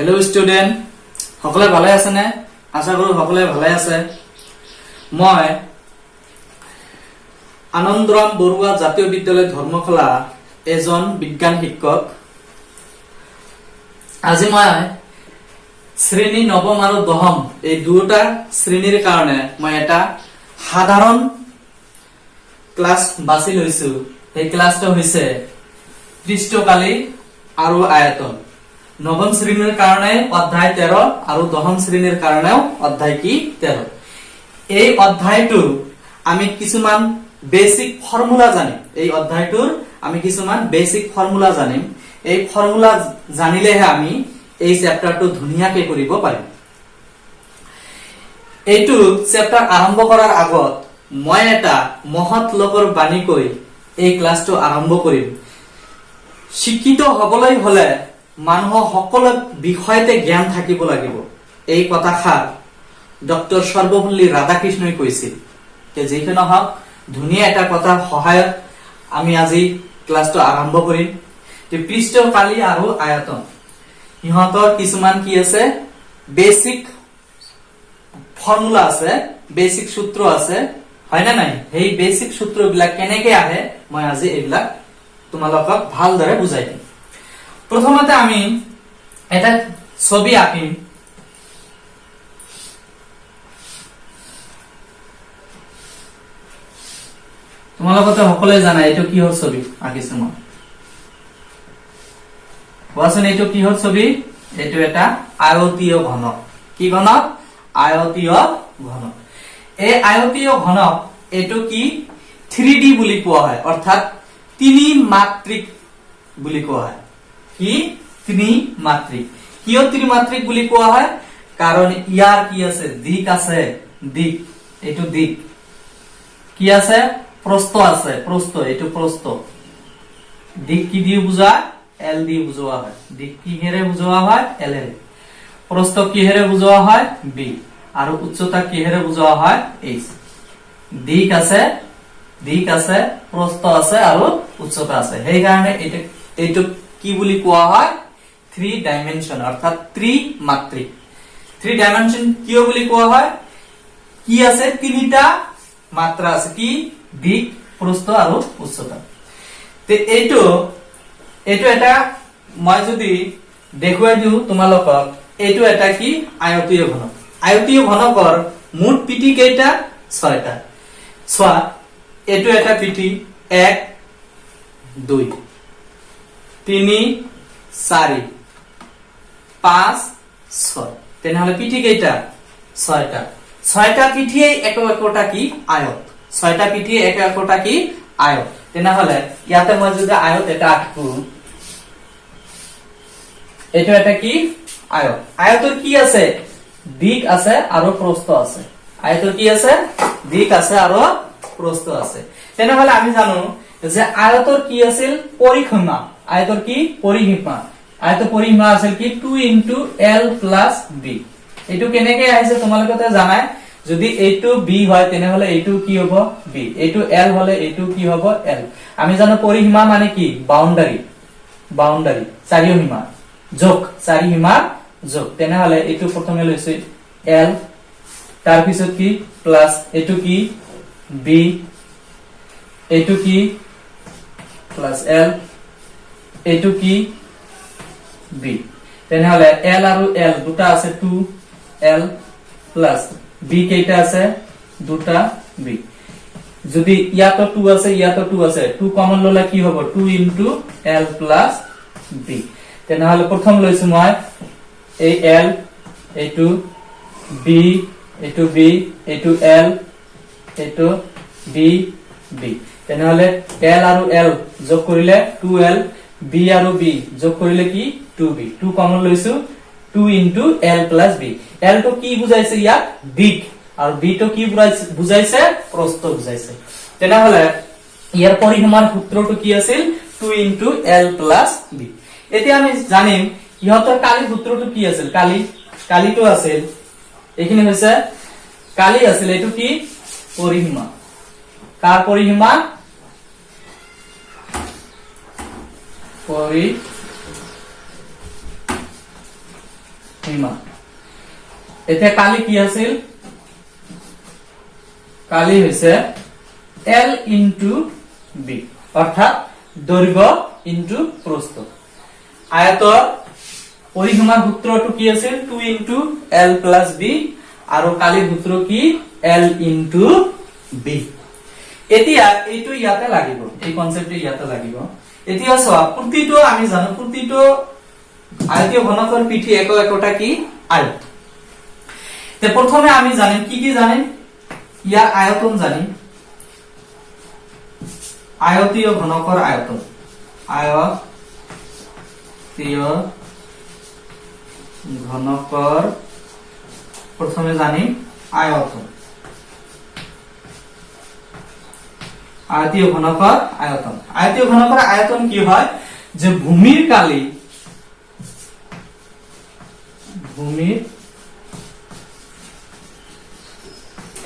Hello student সকলে ভালে আছে নে আশা কৰো সকলে ভালে আছে মই আনন্দৰাম বৰুৱা জাতীয় বিদ্যালয় ধৰ্মশালা এজন বিজ্ঞান শিক্ষক আজি মই শ্ৰেণী নৱম আৰু দশম এই দুটা শ্ৰেণীৰ কাৰণে মই এটা সাধাৰণ ক্লাস বাছি লৈছো এই ক্লাসটো হৈছে পৃষ্ঠকালি আৰু আয়তন নবম শ্রেণীর কারণে অধ্যায় 13 আর দশম শ্রেণীর কারণেও অধ্যায় কি 13 এই অধ্যায়টো আমি কিছুমান বেসিক ফর্মুলা জানিম এই অধ্যায়টোৰ আমি কিছুমান বেসিক ফৰ্মুলা জানিম এই ফৰ্মুলা জানিলেহে আমি এই চ্যাপ্টাৰটো ধুনিয়াকে কৰিব পাৰিম এইটো চ্যাপ্টাৰ আৰম্ভ কৰাৰ আগত মই এটা মহৎ লোকৰ বাণী কৈ এই ক্লাসটো আৰম্ভ কৰিম শিক্ষিত হবলৈ হলে মানুহ সকলো বিষয়তে জ্ঞান থাকিব লাগিব এই কথাষাৰ ডক্টৰ সৰ্বপল্লী ৰাধাকৃষ্ণই কৈছিল যে যেখানে হক ধুনিয়া এটা কথা সহায়ত আমি আজি ক্লাসটো আৰম্ভ কৰিম যে পৃষ্ঠকালি আৰু আয়তন ইহঁতৰ কিছুমান কি আছে বেসিক ফর্মুলা আছে বেসিক সূত্র আছে হয় না নাই এই বেসিক সূত্রবিলাক কেনেকৈ আহে মই আজি এইবিলাক তোমালোকক ভালদৰে বুজাই দিম প্ৰথমতে আমি এটা ছবি আঁকিম তোমালোকতে সকলে জানা এইটো কিহৰ ছবি আঁকিছো মই কোৱাচোন এইটো কিহৰ ছবি এইটো এটা আয়তীয় ঘনক কি ঘনক আয়তীয় ঘনক এই আয়তীয় ঘনক এইটো কি 3D বুলি কোৱা হয় অৰ্থাৎ ত্ৰিমাত্ৰিক বুলি কোৱা হয় কি ত্ৰিমাত্ৰিক কিয় ত্ৰিমাত্ৰিক বুলি কোৱা হয় কাৰণ ইয়াৰ কি আছে দিক আছে দিক এটো দিক কি আছে প্ৰস্থ আছে প্ৰস্থ এটো প্ৰস্থ দিক কি দিয়ে বুজা এল দিয়ে বুজোৱা হয় দিক কি হেৰে বুজোৱা হয় এল এল প্ৰস্থ কি হেৰে বুজোৱা হয় বি আৰু উচ্চতা কি হেৰে বুজোৱা হয় এইচ দিক আছে প্ৰস্থ আছে আৰু উচ্চতা আছে সেই কাৰণে এটো কি বুলি কোৱা হয় 3 ডাইমেনশন অৰ্থাৎ ত্ৰিমাত্ৰিক 3 ডাইমেনশন কিয় বুলি কোৱা হয় কি আছে তিনিটা মাত্ৰা আছে কি দিক প্ৰস্থ আৰু উচ্চতা তে এইটো এটা মই যদি দেখুৱাই দিও তোমালোকক এইটো এটা কি আয়তীয় ঘনক আয়তীয় ঘনকৰ মুঠ পিঠি কেইটা 6টা চোৱা এইটো এটা পিঠি 1 2 3 4 5 6 তেনেহলে পিঠি কেইটা 6টা 6টা পিঠিয়ে একটা কি আয়ত 6টা পিঠিয়ে একটা কি আয়ত তেনেহলে ইয়াতে মই যদি আয়ত এটা আঁকো এটা এটা কি আয়ত আয়তৰ কি আছে দিক আছে আৰু প্ৰস্থ আছে আয়তৰ কি আছে দিক আছে আৰু প্ৰস্থ আছে তেনেহলে আমি জানো যে আয়তৰ কি আছিল পৰিসীমা আয়তৰ কি পৰিসীমা আয়তৰ পৰিসীমা আছিল কি 2 l + b এটো কেনেকৈ আহিছে তোমালোকে জানাই যদি এইটো b হয় তেনেহলে এইটো কি হ'ব b এইটো l হলে এইটো কি হ'ব l আমি জানো পৰিসীমা মানে কি বাউন্ডাৰি চাৰিসীমা যোগ চাৰিসীমা যোগ তেনেহলে এইটো প্ৰথমে লৈছে l তাৰ পিছত কি প্লাস এইটো কি b এইটো কি প্লাস l এইটো কি b তেনেহলে l আৰু l দুটা আছে 2l প্লাস b কেইটা আছে দুটা b যদি ইয়াতো 2 আছে ইয়াতো 2 আছে 2 কমন ললে কি হ'ব 2 l প্লাস b তেনেহলে প্ৰথম লৈছো মই এই l এইটো b এইটো b এইটো l এইটো b b তেনেহলে l আৰু l যোগ কৰিলে 2l b আৰু b যোগ কৰিলে কি 2b 2 কমন লৈছো 2 l + b l তো কি বুজাইছে ইয়াত দিক আৰু b তো কি বুজাইছে প্ৰস্থ বুজাইছে তেনেহলে ইয়াৰ পৰিসীমাৰ সূত্ৰটো কি আছিল 2 l + b এতিয়া আমি জানিম ইহঁতৰ কালি সূত্ৰটো কি আছিল কালিটো আছিল এখিনি হৈছে কালি আছিল এটো কি পৰিসীমা কাৰ পৰিসীমা পৰিসীমা এতিয়া কালি কি আছিল কালি হৈছে L into B অৰ্থাৎ দৈৰ্ঘ্য ইনটু প্ৰস্থ আয়তৰ পৰিসীমাৰ সূত্ৰটো কি আছিল 2 into L plus B আৰু কালিৰ সূত্ৰ কি L into B এতিয়া এইটো ইয়াতে লাগিব এই কনসেপ্টটো ইয়াতে লাগিব এতিয়া চোৱা প্ৰতিটো আমি জানো প্ৰতিটো আয়তীয় ঘনকৰ পিঠি একটা কি আয়ত তে প্ৰথমে আমি জানিম কি জানিম ইয়াৰ আয়তন জানিম আয়তীয় ঘনকৰ আয়তন আয়তীয় ঘনকৰ প্ৰথমে জানিম আয়তন আয়তীয় ঘনকৰ আয়তন কি হয় যে ভূমিৰ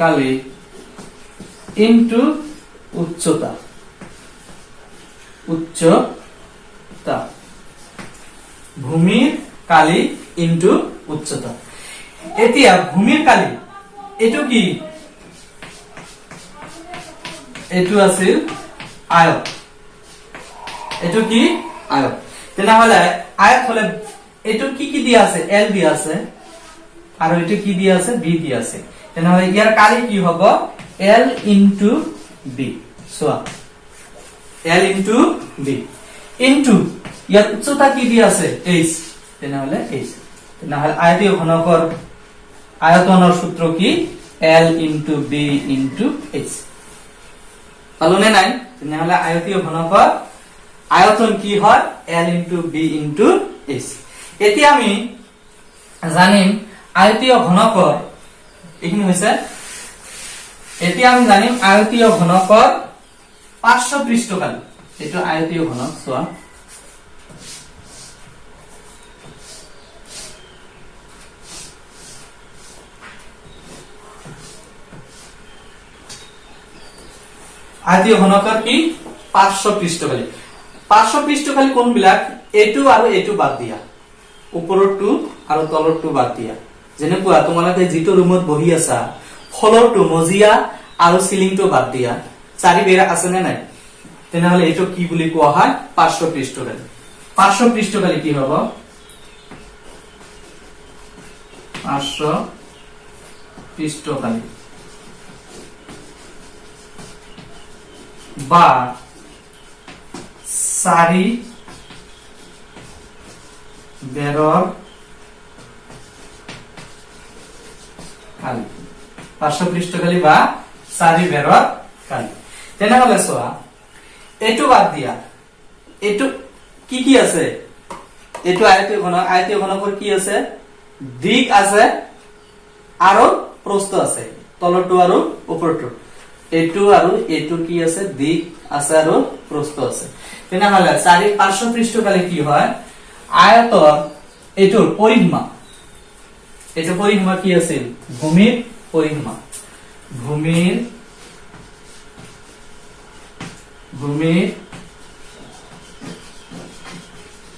কালি ইনটু উচ্চতা ভূমিৰ কালি ইনটু উচ্চতা এতিয়া ভূমিৰ কালি এটো কি এটো আছিল আয়ত এটো কি আয়ত তেনেহলে আয়ত হলে এটো কি দিয়া আছে L দিয়া আছে আৰু এটো কি দিয়া আছে B দিয়া আছে তেনেহলে ইয়াৰ কালি কি হ'ব L into B সোয়া L into B into ইয়াৰ উচ্চতা কি দিয়া আছে h তেনেহলে h তেনেহলে আয়তীয় ঘনকৰ আয়তনৰ সূত্র কি L into B into h পালনে নাই তেনেহলে আয়তীয় ঘনকৰ আয়তন কি হয় L into B into h এতিয়া আমি জানিম আয়তীয় ঘনকৰ এইখিনি হৈছে এতিয়া আমি জানিম আয়তীয় ঘনকৰ পাৰ্শ্ব পৃষ্ঠকালি এটা আয়তীয় ঘনক সোয়া আয়তীয় ঘনকৰ কি পাৰ্শ্ব পৃষ্ঠকালি কোনবিলাক এটু আৰু এটু বাদ দিয়া ওপৰৰটো আৰু তলৰটো বাদ দিয়া যেনেকুৱা তোমালোকে যিটো ৰুমত বহি আছা ফ্লৰটো মজিয়া আৰু সিলিংটো বাদ দিয়া চাৰি বেৰা আছে নে নাই তেনেহলে এটো কি বুলি কোৱা হয় পাৰ্শ্ব পৃষ্ঠকালি কি হ'ব পাৰ্শ্ব পৃষ্ঠকালি বা চাৰি বেৰৰ কালি পাৰ্শ্ব পৃষ্ঠকালি বা চাৰি বেৰৰ কালি তেনেহলে চোৱা এটো বাদ দিয়া এটো কি আছে এটো আয়তীয় ঘনকৰ কি আছে দিক আছে আৰু প্ৰস্থ আছে তলৰটো আৰু ওপৰটো এটু আৰু এটু কি আছে দিক আছে আৰু প্ৰস্থ আছে তেনেহলে চাৰি পাৰ্শ্ব পৃষ্ঠকালি কি হয় আয়তৰ এটোৰ পৰিসীমা কি আছিল ভূমিৰ পৰিসীমা ভূমিৰ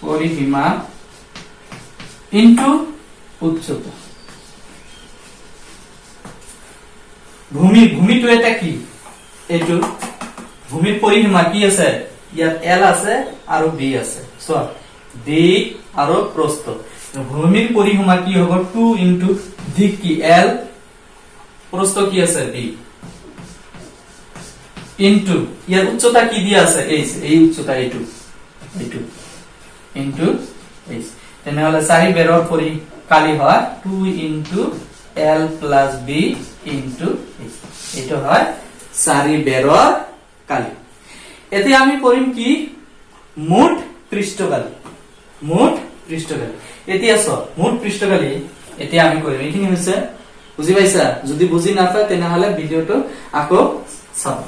পৰিসীমা ইনটু উচ্চতা ভূমিটো এটা কি এটো ভূমিৰ পৰিসীমা কি আছে ইয়াত L আছে আৰু B আছে সো দিক আৰু প্ৰস্থ ভূমিৰ পৰিসীমা কি হ'ব 2 ইনটু দিক কি L প্রস্থ কি আছে b ইনটু ইয়ার উচ্চতা কি দিয়া আছে h এই উচ্চতা এইটু ইনটু h তেনেহলে চাৰি বেৰৰ পৰি কালি হয় 2 into L plus b into h এইটো হয় চাৰি বেৰৰ কালি এতিয়া আমি কৰিম কি মুঠ পৃষ্ঠকালি এতিয়া মুঠ পৃষ্ঠকালি এতিয়া আমি কৰিম এইখিনি হৈছে বুজি পাইছা যদি বুজি নাপায় তেনেহলে ভিডিওটো আকৌ চাবা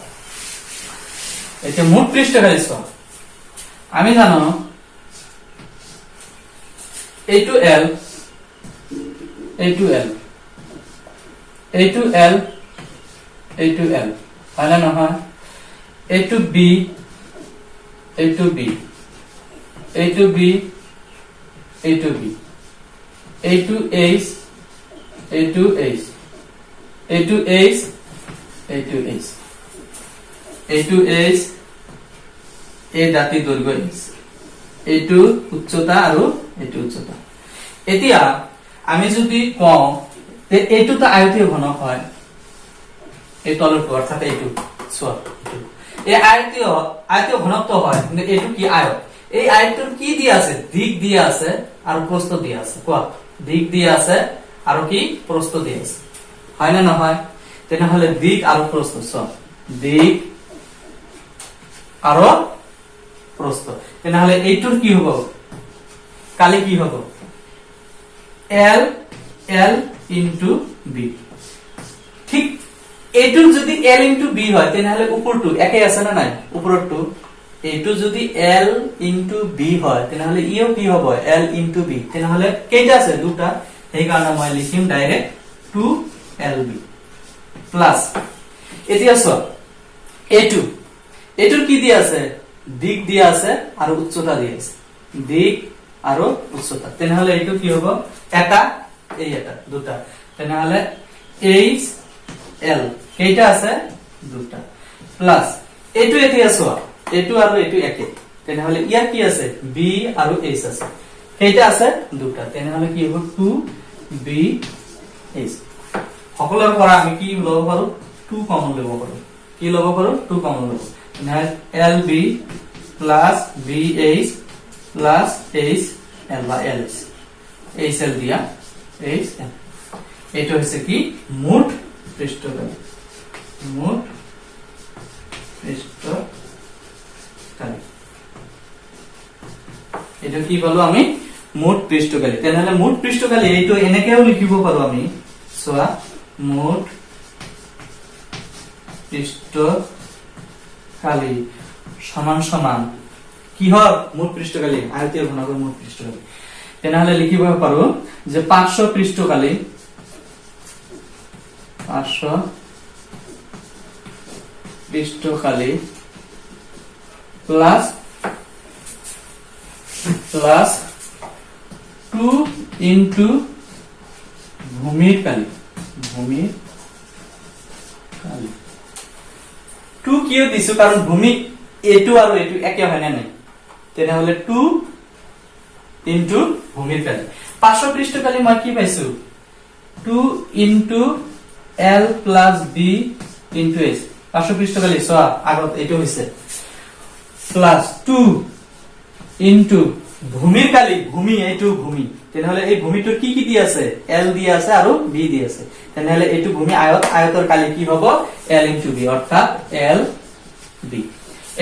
এতিয়া মুঠ পৃষ্ঠকালি চোৱা আমি জানো এইটো L হয় না নহয় এইটো B এইটো এইচ, এইটো এইচ, এইটো এইচ, এইটো এইচ, এইটো এইচ, এই দাঁতি দৈৰ্ঘ্য এইচ, এইটো উচ্চতা আৰু এইটো উচ্চতা। এতিয়া আমি যদি কওঁ যে এইটোতো আয়তীয় ঘনক হয়, এই তলৰটো অৰ্থাৎ এইটো চোৱা, এই আয়তীয় ঘনকটো হয়, কিন্তু এইটো কি আয়ত। এই আয়তটোৰ কি দিয়া আছে? দিক দিয়া আছে আৰু প্ৰস্থ দিয়া আছে। কোৱা, দিক দিয়া আছে আৰু কি প্ৰস্থ দিয়া আছে, হয় না নহয়? তেনেহলে দিক আৰু প্ৰস্থ, চোৱা দিক আৰু প্রস্থ। তাহলে এইটোর কি হবো? কালি কি হবো? L L into B. ঠিক এইটোর যদি L ইনটু বি হয় তাহলে উপরটো একে আছে না নাই? উপরটো এইটো যদি L ইনটু বি হয় তাহলে ইও কি হবে? L into B. তাহলে কেইটা আছে? দুটা। এই কারণে মই লিখিম ডাইরেক্ট 2LB প্লাস এতিয়া সব A2 এটোর কি দিয়া আছে? দিক দিয়া আছে আর উচ্চতা দিয়া আছে, দিক আর উচ্চতা। তাহলে এইটো কি হবে? এটা এই এটা দুটা। তাহলে HL কেইটা আছে? দুটা প্লাস এইটো এতিয়া সোয়া এইটো আর এইটো একে। তাহলে ইয়ার কি আছে? B আর H আছে, কেইটা আছে? দুটা। তাহলে কি হবে? 2BH। সকলের পৰা আমি কি লব পাৰো? 2 কমন লব পাৰো। কি লব পাৰো? 2 কমন লব। LB plus BH plus HL বা LH, HL দিয়া HL। এটা হচ্ছে কি মোট পৃষ্ঠকালি, মোট পৃষ্ঠকালি। এটা কি বলো আমি? মোট পৃষ্ঠকালি। তাহলে মোট পৃষ্ঠকালি এইটো এনেকেও লিখিব পাৰো আমি, সোয়া মোট পৃষ্ঠকালি সমান সমান কি হয়? মোট পৃষ্ঠকালি, আয়তীয় ঘনকের মোট পৃষ্ঠকালি। তাহলে লিখিব পারো যে 500 পৃষ্ঠকালি, 500 পৃষ্ঠকালি প্লাস 2 ইনটু ভূমির কালি, ভূমির কালি। 2 কিয় দিছো? কারণ ভূমি এটু আর এটু একে হয় না নাই। তাহলে 2 ইনটু ভূমির কালি। 500 পৃষ্ঠকালি মই কি পাইছো? 2 into L plus B into H। 500 পৃষ্ঠকালি সোয়া আগত এটু হইছে প্লাস 2 ইনটু ভূমির কালি, ভূমি এইটু ভূমি। তাহলে এই ভূমিটোর কি কি দিয়ে আছে? L দিয়ে আছে আর B দিয়ে আছে। তাহলে এইটু ভূমি আয়ত, আয়তর কালি কি হবে? L ইনটু B অর্থাৎ LB।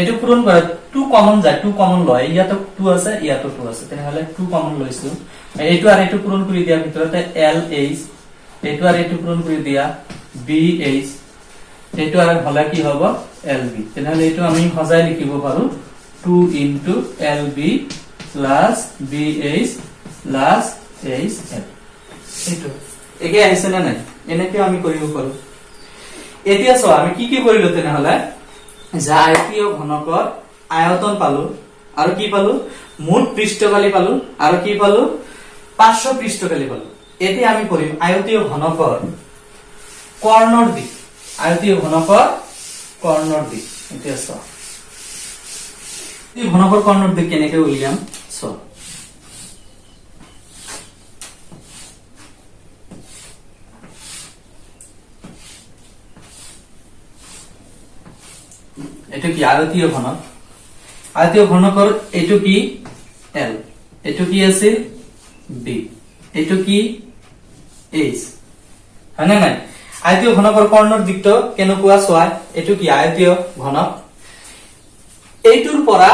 এটু পূরণ করে 2 কমন যায়, 2 কমন লয়, ইয়াতো 2 আছে ইয়াতো 2 আছে। তাহলে 2 কমন লইছো, এইটু আর এইটু পূরণ করে দিয়া ভিতরতে LH, এইটু আর এইটু পূরণ করে দিয়া BH, এইটু আর হলে কি হবে? LB। তাহলে এইটু আমি সজাই লিখিব পারো 2 into LB plus BH plus HL। এইটু একে আহিছে না নাই? এনেকে আমি কৰিব পাৰো। এতিয়া চোৱা আমি কি কি কৰিলো? তেনেহলে যে আয়তীয় ঘনকৰ আয়তন পালো আৰু কি পালো? মোট পৃষ্ঠকালি পালো আৰু কি পালো? 500 পৃষ্ঠকালি পালো। এতিয়া আমি কৰিম আয়তীয় ঘনকৰ কৰ্ণৰ দিক, আয়তীয় ঘনকৰ কৰ্ণৰ দিক। এতিয়া চোৱা এই ঘনকৰ কৰ্ণৰ দিক কেনেকে উলিয়াম চোৱা। এইটো কি? আয়তীয় ঘনক। আয়তীয় ঘনকৰ এইটো কি? L, এইটো কি আছিল? B, এইটো কি? H, হয় না নাই? আয়তীয় ঘনকৰ কৰ্ণৰ দিকটো কেনেকুৱা চোৱা। এইটো কি? আয়তীয় ঘনক। এইটোৰ পৰা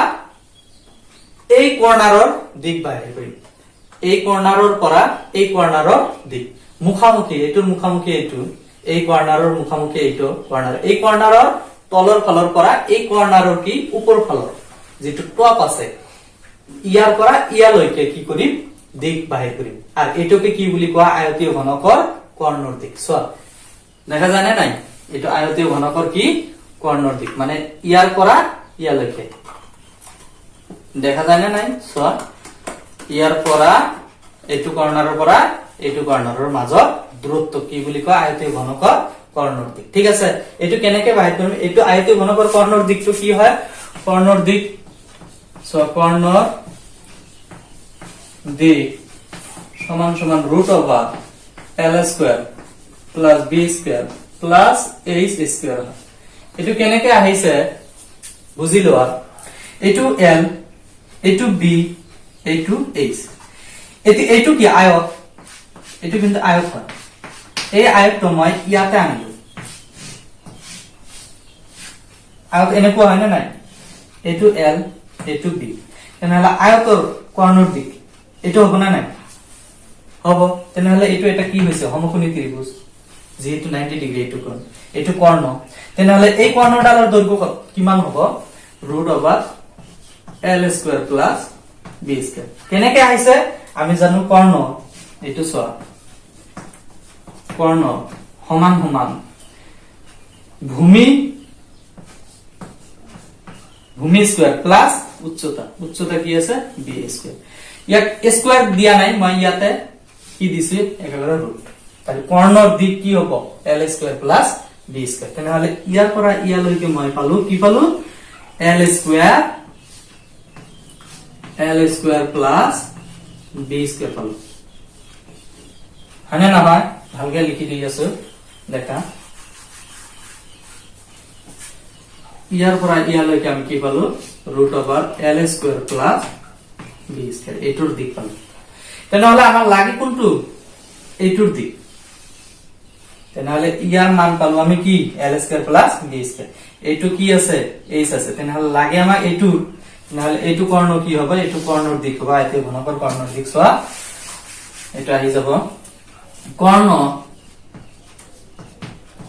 এই কৰ্ণাৰৰ দিক বাহিৰ কৰিম, এই কৰ্ণাৰৰ পৰা এই কৰ্ণাৰৰ দিক মুখামুখি, এইটোৰ মুখামুখি এইটো, এই কৰ্ণাৰৰ মুখামুখি এইটো কৰ্ণাৰ, এই কৰ্ণাৰৰ তলৰ ফালৰ পৰা এই কৰ্ণাৰৰ কি ওপৰ ফালৰ যেটো টপ আছে ইয়াৰ পৰা ইয়ালৈকে কি কৰিম? দিক বাহিৰ কৰিম। আৰ এটাকে কি বুলি কোৱা? আয়তীয় ঘনকৰ কৰ্ণৰ দিক। চোৱা দেখা যায় না নাই? এটা আয়তীয় ঘনকৰ কি? কৰ্ণৰ দিক, মানে ইয়াৰ পৰা ইয়ালৈকে দেখা যায় না নাই? চোৱা ইয়াৰ পৰা এইটো কৰ্ণাৰৰ পৰা এইটো কৰ্ণাৰৰ মাজত দূৰত্ব কি বুলি কয় আয়তীয় ঘনকৰ কৰ্ণৰ দিক ঠিক আছে এইটো কেনেকে বাহিৰ কৰিম এইটো আয়তীয় ঘনকৰ কৰ্ণৰ দিকটো কি হয় কৰ্ণৰ দিক কৰ্ণৰ দিক সমান সমান √ L square plus b square plus h square এটো কেনেকে আহিছে বুজি লোৱা এটো L এটো b এটো h এটো কি আয়ত এটো কিন্তু আয়ত হয় এই আয়তটো মই ইয়াতে আনিলো আয়ত এনেকুৱা হয় না নাই এটো L এটো b তেনেহলে আয়তৰ কৰ্ণৰ দিক এটো হ'ব না নাই হ'ব তেনেহলে এটো এটা কি হৈছে সমকোণী ত্ৰিভুজ যেহেতু 90 ডিগ্ৰী এটো কোণ এটো কৰ্ণ তেনেহলে এই কৰ্ণডালৰ দৈৰ্ঘ্য কিমান হ'ব √ L square plus b square কেনেকে আহিছে আমি জানো কৰ্ণ এটো চোৱা কৰ্ণ সমান সমান ভূমি স্কয়াৰ প্লাস উচ্চতা কি আছে b স্কয়াৰ ইয়াক স্কয়াৰ দিয়া নাই মই ইয়াতে কি দিছি একেবাৰে ৰুট তাহলে কৰ্ণৰ দিক কি হ'ব L square plus b square তেনেহলে ইয়াৰ পৰা ইয়ালৈকে মই পালো কি পালো L square plus b square পালো হয়নে নহয় ভালকে লিখি দি আছো দেখা ইয়াৰ পৰা ইয়ালৈকে আমি কি পালো √ L square plus b square এটোৰ দিক পালো তেনেহলে আমাৰ লাগি কোনটো এইটোৰ দিক তেনেহলে ইয়াৰ মান পালো আমি কি L square plus b square এইটো কি আছে h আছে তেনেহলে লাগে আমাক এইটো নহলে এইটো কৰ্ণ কি হ'ব এইটো কৰ্ণৰ দিক হ'ব আয়তীয় ঘনকৰ কৰ্ণৰ দিক চোৱা এটা আহি যাব কৰ্ণ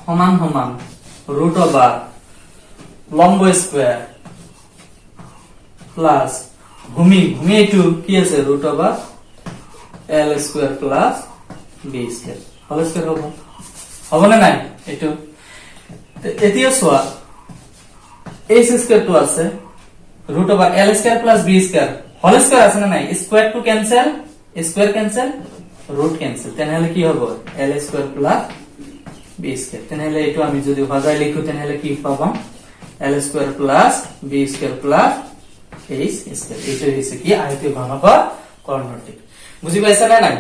সমান সমান √ লম্ব স্কয়ার প্লাস ভূমি এইটো কি আছে √ L square plus b square হল স্কয়ার হ'ব না নাই এইটো এতিয়া চোৱা h স্কয়ার তো আছে √ L square plus b square হল স্কয়ার আছে না নাই square to cancel square cancel √ cancel তেনেহলে কি হ'ব L square plus b square তেনেহলে এইটো আমি যদি ভাগাই লিখো তেনেহলে কি পাম L square plus b square plus h square এইটো হৈছে কি আয়তীয় ঘনকৰ কৰ্ণৰ দিক বুজি পাইছা না নাই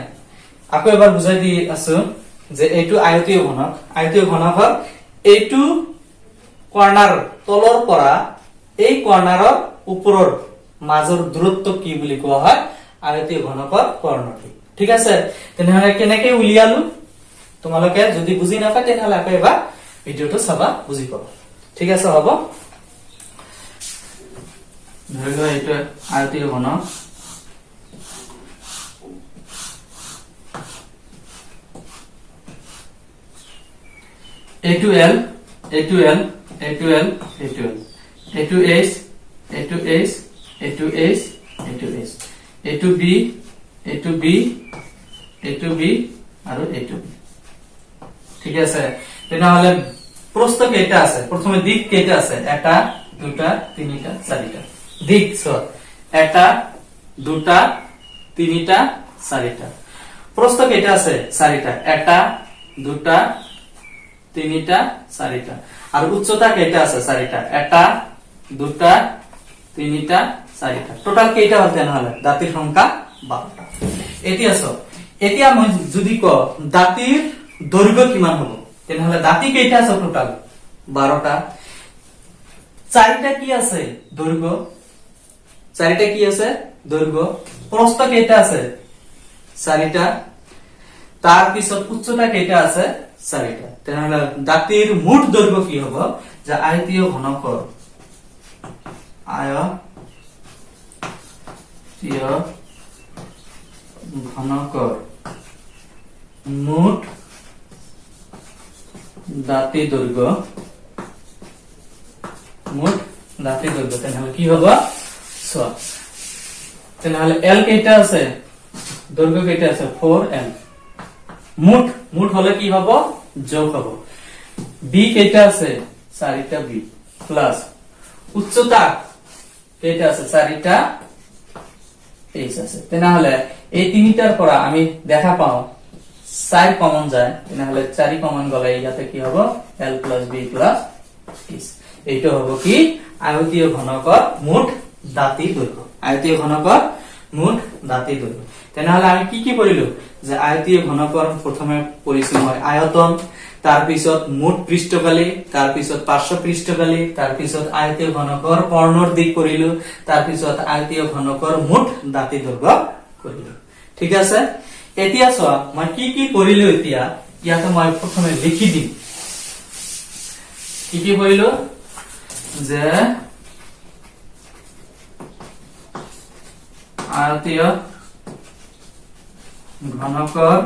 আকৌ এবাৰ বুজাই দি আছো যে এইটো আয়তীয় ঘনকৰ এইটো কৰ্ণাৰ তলৰ পৰা এই কৰ্ণাৰৰ ওপৰৰ মাজৰ দূৰত্ব কি বুলি কোৱা হয় আয়তীয় ঘনকৰ কৰ্ণৰ দিক ঠিক আছে তেনেহলে কেনেকৈ উলিয়ালো তোমালোকে যদি বুজি নাপায় তেনেহলে আকৌ এবাৰ ভিডিওটো চাবা বুজি পাবা ঠিক আছে হ'ব ধৰি লোৱা এইটো আয়তীয় ঘনক A2 L A2 L A2 L A2 L A2 H A2 H A2 H A2 H A2 B A2 B A2 B আৰু A2 B ঠিক আছে তেনেহলে প্ৰস্থ কেইটা আছে প্ৰথমে দিক কেইটা আছে এটা দুটা তিনটা চাৰিটা দিক সৰ এটা দুটা তিনটা চাৰিটা প্ৰস্থ কেইটা আছে চাৰিটা এটা দুটা তিনটা চাৰিটা আৰু উচ্চতা কেইটা আছে চাৰিটা এটা দুটা তিনটা চাৰিটা টোটাল কেইটা হ'ল তেনেহলে দাঁতিৰ সংখ্যা 12টা এতিয়া মই যদি ক দাঁতিৰ দৈৰ্ঘ্য কিমান হ'ব তেনেহলে দাঁতি কেইটা আছে টোটাল 12টা চাৰিটা কি আছে দৈৰ্ঘ্য চাৰিটা কি আছে দৈৰ্ঘ্য প্ৰস্থ কেইটা আছে চাৰিটা তাৰ পিছত উচ্চতা কেইটা আছে চাৰিটা তেনেহলে দাঁতিৰ মুঠ দৈৰ্ঘ্য কি হ'ব যে আয়তীয় ঘনকৰ মুঠ দাঁতি দৈৰ্ঘ্য তেনেহলে কি হ'ব চোৱা তেনেহলে L কেইটা আছে দৈৰ্ঘ্য কেইটা আছে 4L মুঠ হলে কি হ'ব যোগ হ'ব B কেইটা আছে 4টা B প্লাস উচ্চতা কেইটা আছে 4টা H আছে তেনেহলে এই তিনিটাৰ পৰা আমি দেখা পাওঁ 4 কমন যায়, তেনেহলে 4 কমন গলে ইয়াতে কি হ'ব l plus b plus h। এইটো হ'ব কি আয়তীয় ঘনকৰ মুঠ দাঁতি দৈৰ্ঘ্য। আয়তীয় ঘনকৰ মুঠ দাঁতি দৈৰ্ঘ্য। তেনেহলে আমি কি কৰিলো যে আয়তীয় ঘনকৰ প্ৰথমে পৰিচয় হয় আয়তন, তাৰ পিছত মুঠ পৃষ্ঠকালি, তাৰ পিছত পাৰ্শ্ব পৃষ্ঠকালি, তাৰ পিছত আয়তীয় ঘনকৰ কৰ্ণৰ দিক কৰিলো, তাৰ পিছত আয়তীয় ঘনকৰ মুঠ দাঁতি দৈৰ্ঘ্য কৰিলো। ঠিক আছে, এতিয়া চোৱা মই কি কৰিলো। এতিয়া ইয়াতে মই প্ৰথমে লিখি দিম কি কৰিলো যে আয়তীয় ঘনকৰ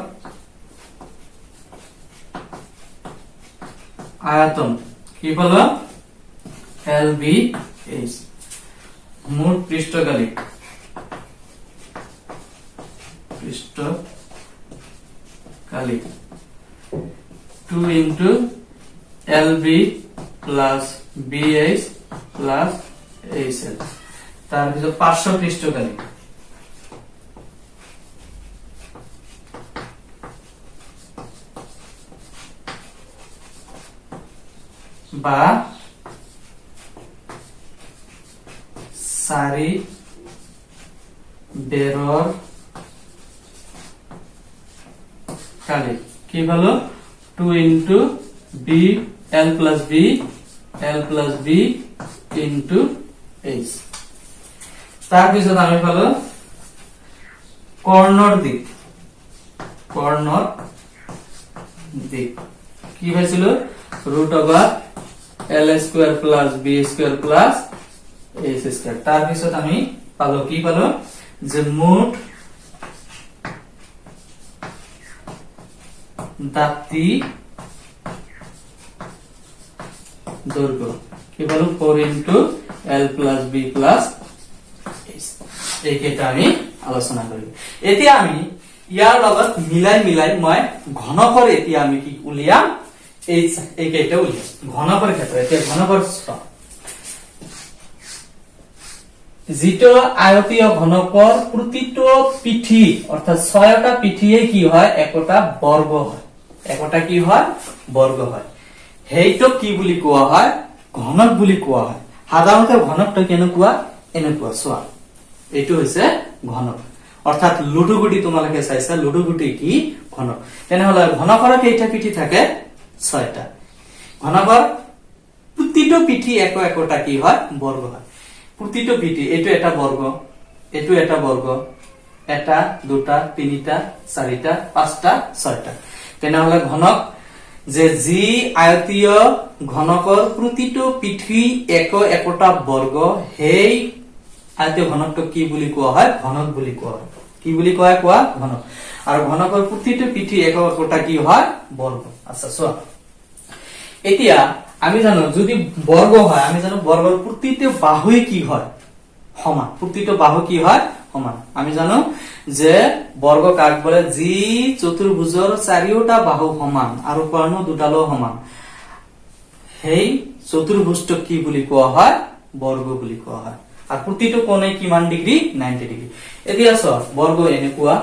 আয়তন কি হলো LBH, মুঠ পৃষ্ঠকালি 2 into LB plus BH plus HL, তার পিছত পার্শ্ব পৃষ্ঠকালি বা 4 বেৰৰ কালি কি হলো 2 into B L plus B into H। তার পিছত আমি পালো কর্ণর দিক কি হয়েছিল root over L square plus B square plus H square। তার পিছত আমি পালো কি পালো যে মুঠ দাঁতি দৈর্ঘ্য কি বলো 4 into L plus B plus H। এই কেইটা আমি আলোচনা কৰিম। এতিয়া আমি ইয়াৰ লগত মিলাই মই ঘনকৰ এতিয়া আমি কি উলিয়াম এই কেইটা উলিয়াম ঘনকৰ ক্ষেত্ৰত। এতিয়া ঘনকৰ যিটো আয়তীয় ঘনকৰ প্ৰতিটো পিঠি অৰ্থাৎ 6টা পিঠিয়ে কি হয় একোটা বৰ্গ হয়, একোটা কি হয় বৰ্গ হয়। সেইটো কি বুলি কোৱা হয় ঘনক বুলি কোৱা হয়। সাধাৰণতে ঘনকটো কেনেকুৱা এনেকুৱা চোৱা, এইটো হৈছে ঘনক অৰ্থাৎ লুডুগুটি তোমালোকে চাইছা লুডুগুটি কি ঘনক। তেনেহলে ঘনকৰ কেইটা পিঠি থাকে 6টা। ঘনকৰ প্ৰতিটো পিঠি একোটা কি হয় বৰ্গ হয়। প্ৰতিটো পিঠি এইটো এটা বৰ্গ, এইটো এটা বৰ্গ, এটা দুটা তিনিটা চাৰিটা পাঁচটা ছয়টা। তেনেহলে ঘনক যে যি আয়তীয় ঘনকৰ প্ৰতিটো পিঠি একোটা বৰ্গ সেই আয়তীয় ঘনকটো কি বুলি কোৱা হয় ঘনক বুলি কোৱা হয়। কি বুলি কোৱা ঘনক। আৰু ঘনকৰ প্ৰতিটো পিঠি একোটা কি হয় বৰ্গ। আচ্ছা চোৱা, এতিয়া আমি জানো যদি বৰ্গ হয় আমি জানো বৰ্গৰ প্ৰতিটো বাহুই কি হয় সমান, প্ৰতিটো বাহু কি হয় সমান। আমি জানো যে বৰ্গ কাক বলে যি চতুৰ্ভুজৰ চাৰিওটা বাহু সমান আৰু কৰ্ণ দুটালো সমান সেই চতুৰ্ভুজটো কি বুলি কোৱা হয় বৰ্গ বুলি কোৱা হয়। আৰু প্ৰতিটো কোণে কিমান ডিগ্ৰী 90 ডিগ্ৰী। এতিয়া চোৱা বৰ্গ এনেকুৱা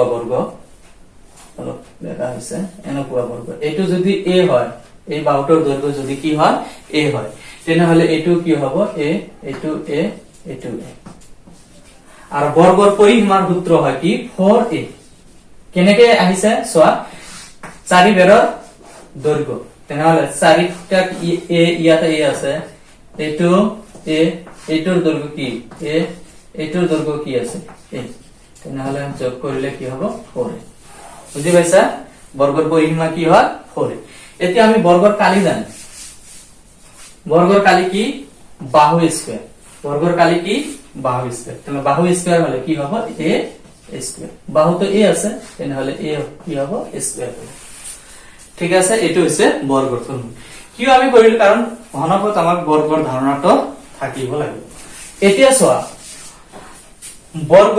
বৰ্গ দেখা হৈছে এনেকুৱা বৰ্গ। এইটো যদি a হয় এই বাহুটোৰ দৈৰ্ঘ্য যদি কি হয় a হয় তেনেহলে এইটো কি হ'ব a, এইটো a, এইটো a। আৰু বৰ্গৰ পৰিসীমাৰ সূত্ৰ হয় কি 4a। কেনেকে আহিছে চোৱা 4 বেৰৰ দৈৰ্ঘ্য তেনেহলে 4টা a ইয়াতে a আছে, এইটো a, এইটোৰ দৈৰ্ঘ্য কি a, এইটোৰ দৈৰ্ঘ্য কি আছে a। তেনেহলে যোগ কৰিলে কি হ'ব 4a। বুঝি পাইছা বৰ্গৰ পৰিসীমা কি হয় 4। এতিয়া আমি বৰ্গৰ কালি জানি, বৰ্গৰ কালি কি বাহু স্কয়াৰ, বৰ্গৰ কালি কি বাহু স্কয়ার। তাহলে বাহু স্কয়ার হলে কি হ'ব a স্কয়ার। বাহু তো a আছে তেনেহলে a কি হ'ব স্কয়ার। ঠিক আছে, এটো হৈছে বৰ্গৰ ফৰ্মুলা। কিয় আমি কৰিলো কাৰণ ঘনকত আমাক বৰ্গৰ ধাৰণাটো থাকিব লাগিব। এতিয়া চোৱা বৰ্গ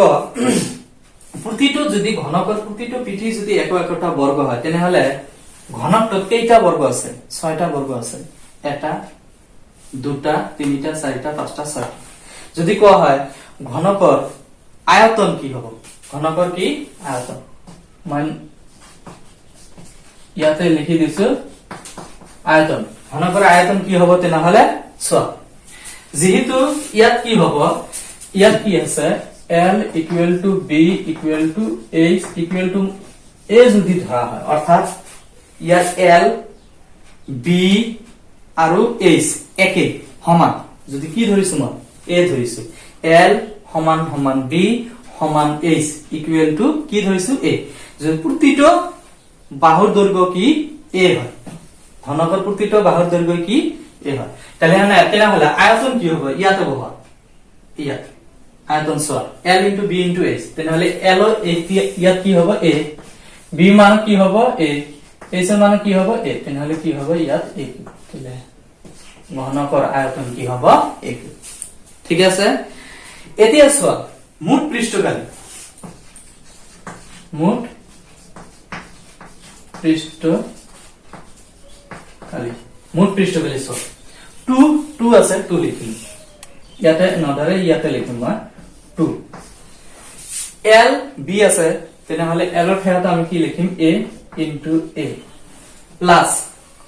প্ৰতিটো যদি ঘনকৰ প্ৰতিটো পিঠি যদি একোটা বৰ্গ হয় তেনেহলে ঘনকটোত কেইটা বৰ্গ আছে 6টা বৰ্গ আছে, এটা দুটা তিনিটা চাৰিটা পাঁচটা ছয়টা। যদি কোৱা হয় ঘনকৰ আয়তন কি হ'ব ঘনকৰ কি আয়তন মই ইয়াতে লিখি দিছো আয়তন ঘনকৰ আয়তন কি হ'ব তেনেহলে চোৱা যেহেতু ইয়াত কি হ'ব ইয়াত কি আছে L equal to B equal to H equal to A যদি ধৰা হয় অৰ্থাৎ ইয়াত L B আৰু H একে সমান যদি কি ধৰিছো মই A ধৰিছো L সমান সমান B সমান H equal to কি ধৰিছো A যদি প্ৰতিটো বাহুৰ দৈৰ্ঘ্য কি A হয় ঘনকৰ প্ৰতিটো বাহুৰ দৈৰ্ঘ্য কি A হয় তেনেহলে আয়তন কি হ'ব ইয়াতে বহা ইয়াত আয়তন চোৱা L into B into H তেনেহলে L ইয়াত কি হ'ব A B মান কি হ'ব A H মান কি হ'ব A তেনেহলে কি হ'ব ইয়াত A তেলে ঘনকৰ আয়তন কি হ'ব A ঠিক আছে এতিয়া চোৱা মুঠ পৃষ্ঠকালি চোৱা 2 আছে 2 লিখিম ইয়াতে নধৰে ইয়াতে লিখিম মই 2 L B আছে তেনেহলে L ৰ ঠাইত আমি কি লিখিম A into A প্লাস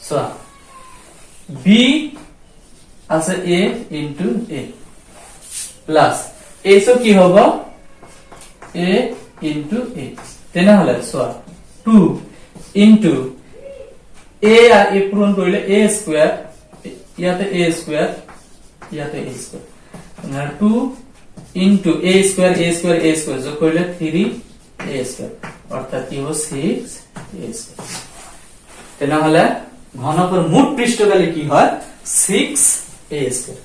চোৱা B আছে A into A plus H কি হ'ব A into A তেনেহলে চোৱা 2 into A আৰ A পূৰণ কৰিলে A স্কয়াৰ ইয়াতে A স্কয়াৰ ইয়াতে A স্কয়াৰ না 2 into A স্কয়াৰ যোগ কৰিলে 3 A স্কয়াৰ অৰ্থাৎ কি হ'ব 6 A স্কয়াৰ তেনেহলে ঘনকৰ মুঠ পৃষ্ঠকালি কি হয় 6 A স্কয়াৰ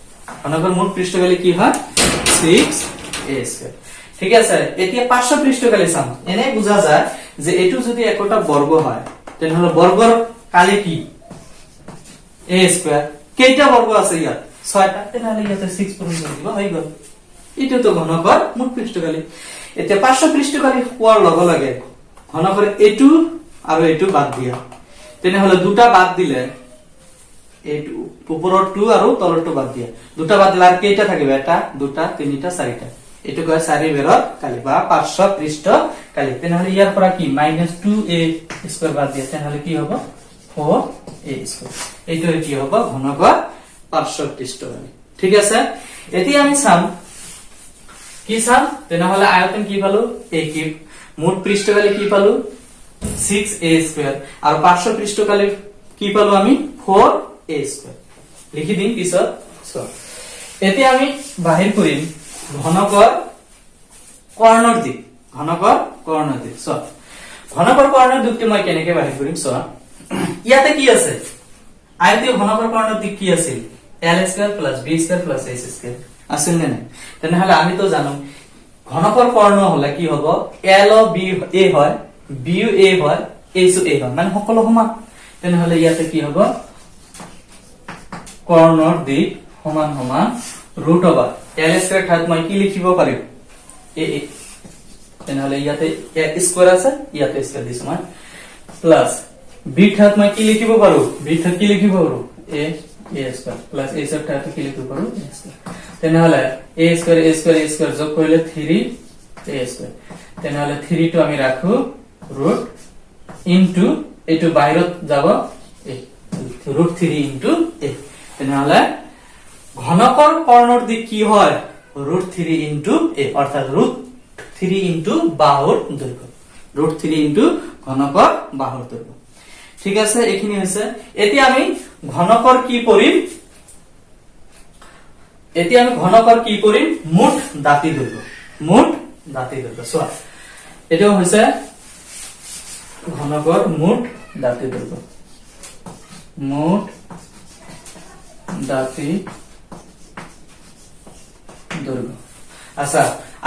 ঘনকৰ মুঠ পৃষ্ঠকালি কি হয় 6 A স্কয়ার ঠিক আছে এতিয়া পার্শ্ব পৃষ্ঠকালি চাম এনে বুঝা যায় যে এটো যদি একটা বর্গ হয় তেনেহলে বৰ্গৰ কালি কি A স্কয়াৰ কেইটা বৰ্গ আছে ইয়াত 6টা তেনেহলে ইয়াতে 6 পূৰণ কৰি দিব হৈ গল এটো তো ঘনকৰ মুঠ পৃষ্ঠকালি এতিয়া পাৰ্শ্ব পৃষ্ঠকালি হোৱাৰ লগে লগে ঘনকৰ এটো আৰু এটো বাদ দিয়া তেনেহলে দুটা বাদ দিলে এটো উপৰৰ 2 আৰু তলৰ 2 বাদ দিয়া দুটা বাদ দিলে আৰ কেইটা থাকিব এটা দুটা তিনিটা চাৰিটা এটো কয় চাৰি বেৰৰ কালি বা পাৰ্শ্ব পৃষ্ঠকালি তেনেহলে ইয়াৰ পৰা কি -2A স্কয়ার বাদ দিয়া তেনেহলে কি হ'ব 4A স্কয়ার এইটো কি হ'ব ঘনকৰ পার্শ্ব পৃষ্ঠকালি ঠিক আছে এতিয়া আমি চাম কি চাম তেনেহলে আয়তন কি পালো A কিউব মুঠ পৃষ্ঠকালি কি পালো 6A স্কয়ার আর পার্শ্ব পৃষ্ঠকালি কি পালো আমি 4A স্কয়ার লিখি দিম পিছত চোৱা এতিয়া আমি বাহিৰ কৰিম ঘনকৰ কৰ্ণৰ দিক চোৱা ঘনকৰ কৰ্ণৰ দিকটো মই কেনেকৈ বাহিৰ কৰিম চোৱা ইয়াতে কি আছে আয়তীয় ঘনকৰ কৰ্ণৰ দিক কি আছিল L square plus B square plus H square আছিল নে নাই তেনেহলে আমি তো জানো ঘনকৰ কৰ্ণ হলে কি হ'ব L ও B A হয় B ও A হয় H ও A হয় মানে সকলো সমান তেনেহলে ইয়াতে কি হ'ব কৰ্ণৰ দিক সমান সমান ৰুট ওভাৰ L স্কয়াৰ ঠাইত মই কি লিখিব পাৰিম A তেনেহলে ইয়াতে A স্কয়াৰ আছে ইয়াতে স্কয়াৰ দিছো মই প্লাস B ঠাইত মই কি লিখিব পাৰো B ঠাইত কি লিখিব পাৰো A square plus A square ঠাইত কি লিখিব পাৰো A স্কয়াৰ তেনেহলে A স্কয়াৰ যোগ কৰিলে 3A স্কয়াৰ তেনেহলে 3 টো আমি ৰাখো ৰুট ইনটু এটো বাহিৰত যাব ৰুট 3 ইনটু A তেনেহলে ঘনকৰ কৰ্ণৰ দিক কি হয় ৰুট 3 ইনটু A অৰ্থাৎ ৰুট 3 ইনটু বাহুৰ দৈৰ্ঘ্য ৰুট 3 ইনটু ঘনকৰ বাহুৰ দৈৰ্ঘ্য ঠিক আছে এখিনি হৈছে এতিয়া আমি ঘনকৰ কি কৰিম মুঠ দাঁতি দৈৰ্ঘ্য চোৱা এটাও হৈছে ঘনকৰ মুঠ দাঁতি দৈৰ্ঘ্য আচ্ছা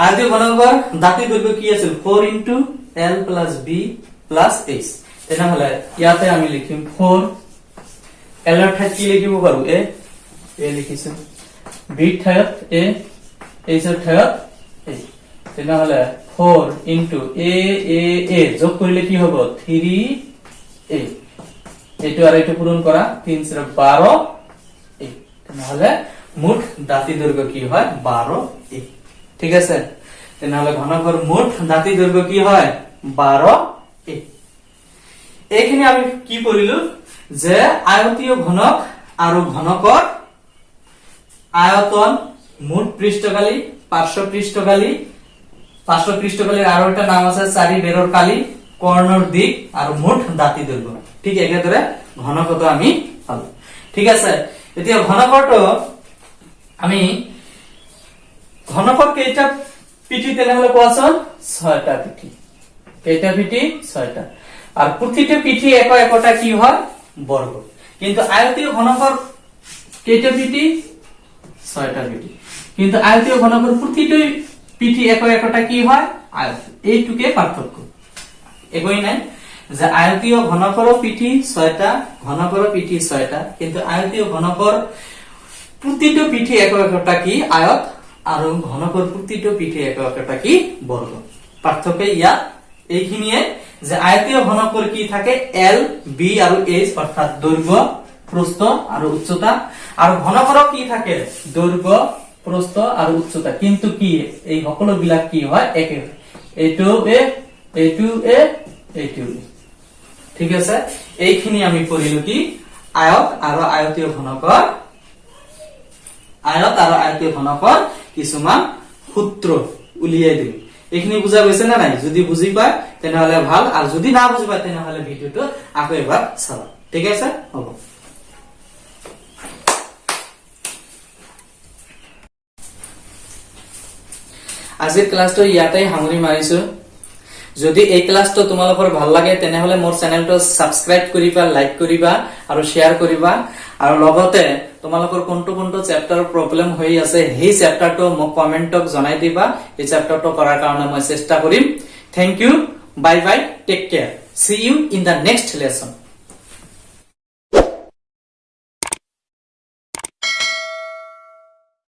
আদি ঘনকৰ দাঁতি দৈৰ্ঘ্য কি আছিল 4 into L plus B plus H তেনেহলে ইয়াতে আমি লিখিম 4 L ৰ ঠাইত কি লিখিব পাৰো A লিখিছো B ঠাইত A H ৰ ঠাইত A তেনেহলে 4 into A যোগ কৰিলে কি হ'ব 3A এটো আৰ এটো পূৰণ কৰা 3 * 12 A তেনেহলে মুঠ দাঁতি দৈৰ্ঘ্য কি হয় 12A ঠিক আছে তেনেহলে ঘনকৰ মুঠ দাঁতি দৈৰ্ঘ্য কি হয় 12 a এইখিনি আমি কি পঢ়িলো যে আয়তীয় ঘনক আৰু ঘনকৰ আয়তন মুঠ পৃষ্ঠকালি পাৰ্শ্ব পৃষ্ঠকালিৰ আৰো একটা নাম আছে চাৰি বেৰৰ কালি কৰ্ণৰ দিক আৰ মুঠ দাঁতি দৈৰ্ঘ্য ঠিক একেদৰে ঘনকটো আমি পালো ঠিক আছে এতিয়া ঘনকটো আমি ঘনকৰ কেইটা পিঠি তেনেহলে কোৱাচোন 6টা পিঠি কেইটা পিঠি 6টা আৰ প্ৰতিটা পিঠি একটা কি হয় বৰ্গ কিন্তু আয়তীয় ঘনকৰ কেইটা পিঠি 6টা পিঠি কিন্তু আয়তীয় ঘনকৰ প্ৰতিটা পিঠি একটা কি হয় আয়ত এইটুকে পাৰ্থক্য একই নাই যে আয়তীয় ঘনকৰ পিঠি 6টা ঘনকৰ পিঠি 6টা কিন্তু আয়তীয় ঘনকৰ প্ৰতিটা পিঠি একটা কি আয়ত আৰ ঘনকৰ প্ৰতিটা পিঠি একটা কি বৰ্গ পাৰ্থক্য ইয়া এইখিনিয়ে যে আয়তীয় ঘনকৰ কি থাকে L B আৰু H অৰ্থাৎ দৈৰ্ঘ্য প্ৰস্থ আৰ উচ্চতা আৰ ঘনকৰ কি থাকে দৈর্ঘ্য প্রস্থ আর উচ্চতা কিন্তু কি এই সকলো বিলাক কি হয় একে এইটো ঠিক আছে এইখিনি আমি পঢ়িলো কি আয়ত আৰু আয়তীয় ঘনকৰ কিছুমান সূত্র উলিয়াই দিম এইখিনি বুজা গৈছে না নাই যদি বুজি পায় তেনেহলে ভাল আর যদি না বুজি পায় তেনেহলে ভিডিওটো আকৌ এবাৰ চাবা ঠিক আছে হ'ব আজিৰ ক্লাসটো ইয়াতেই সামৰি মাৰিছো যদি এই ক্লাসটো তোমালোকৰ ভাল লাগে তেনেহলে মোৰ চেনেলটো সাবস্ক্ৰাইব কৰিবা লাইক কৰিবা আৰু শেয়াৰ কৰিবা আৰু লগতে তোমালোকৰ কোনটো চ্যাপ্টাৰৰ প্ৰবলেম হৈ আছে সেই চ্যাপ্টাৰটো মোক কমেন্টক জনাই দিবা এই চ্যাপ্টাৰটো কৰাৰ কাৰণে মই চেষ্টা কৰিম thank you bye bye take care see you in the next lesson